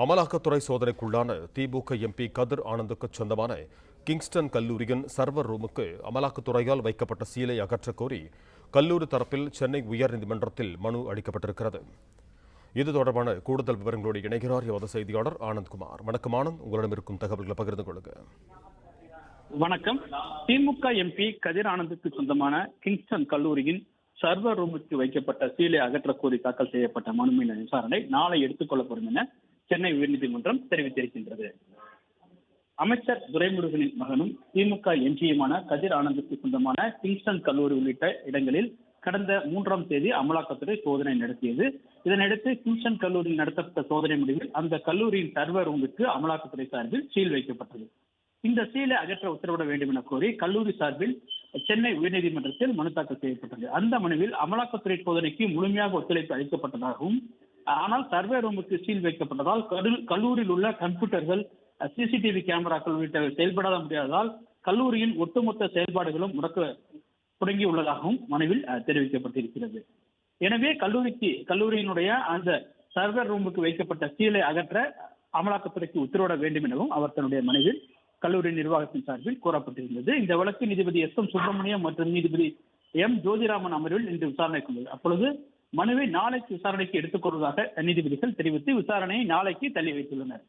அமலாக்கத்துறை சோதனைக்குள்ளான திமுக எம்பி கதிர் ஆனந்துக்கு சொந்தமான கிங்ஸ்டன் கல்லூரியின் சர்வர் ரூமுக்கு அமலாக்கத்துறையால் வைக்கப்பட்ட சீலை அகற்றக் கோரி கல்லூரி தரப்பில் சென்னை உயர்நீதிமன்றத்தில் மனு அளிக்கப்பட்டிருக்கிறது. இது தொடர்பான கூடுதல் விவரங்களோடு இணைகிறார் எமது செய்தியாளர் ஆனந்த்குமார். வணக்கம் ஆனந்த், உங்களிடம் இருக்கும் தகவல்களை பகிர்ந்து கொள்ளுங்க. வணக்கம். திமுக எம்பி கதிர் ஆனந்துக்கு சொந்தமான கிங்ஸ்டன் கல்லூரியின் சர்வர் ரூமுக்கு வைக்கப்பட்ட சீலை அகற்றக் கோரி தாக்கல் செய்யப்பட்ட மனு மீதான விசாரணை நாளை எடுத்துக் கொள்ளப்படும் என சென்னை உயர்நீதிமன்றம் தெரிவித்திருக்கின்றது. அமைச்சர் துரைமுருகனின் மகனும் திமுக எம்பியுமான கதிர் ஆனந்துக்கு சொந்தமான கிங்ஸ்டன் கல்லூரி உள்ளிட்ட இடங்களில் கடந்த 3ஆம் தேதி அமலாக்கத்துறை சோதனை நடத்தியது. இதனையடுத்து கிங்ஸ்டன் கல்லூரியில் நடத்தப்பட்ட சோதனை முடிவில் அந்த கல்லூரியின் சர்வர் ரூமுக்கு அமலாக்கத்துறை சார்பில் சீல் வைக்கப்பட்டது. இந்த சீலை அகற்ற உத்தரவிட வேண்டும் என கோரி கல்லூரி சார்பில் சென்னை உயர்நீதிமன்றத்தில் மனு தாக்கல் செய்யப்பட்டது. அந்த மனுவில் அமலாக்கத்துறை சோதனைக்கு முழுமையாக ஒத்துழைப்பு அளிக்கப்பட்டதாகவும், ஆனால் சர்வே ரூமுக்கு சீல் வைக்கப்பட்டதால் கல்லூரியில் உள்ள கம்ப்யூட்டர்கள், சிசிடிவி கேமராக்கள் உள்ளிட்டவை செயல்படாத முடியாததால் கல்லூரியின் ஒட்டுமொத்த செயல்பாடுகளும் தொடங்கியுள்ளதாகவும் மனுவில் தெரிவிக்கப்பட்டிருக்கிறது. எனவே கல்லூரியினுடைய அந்த சர்வர் ரூமுக்கு வைக்கப்பட்ட சீலை அகற்ற அமலாக்கத்துறைக்கு உத்தரவிட வேண்டும் எனவும் அவர் தன்னுடைய மனுவில் கல்லூரி நிர்வாகத்தின் சார்பில் கூறப்பட்டிருந்தது. இந்த வழக்கு நீதிபதி S.M. சுப்பிரமணியம் மற்றும் நீதிபதி M. ஜோதிராமன் அமர்வில் இன்று விசாரணைக்கு உள்ளது. அப்பொழுது மனுவை நாளைக்கு விசாரணைக்கு எடுத்துக் கொள்வதாக நீதிபதிகள் தெரிவித்து விசாரணையை நாளைக்கு தள்ளி வைத்துள்ளனர்.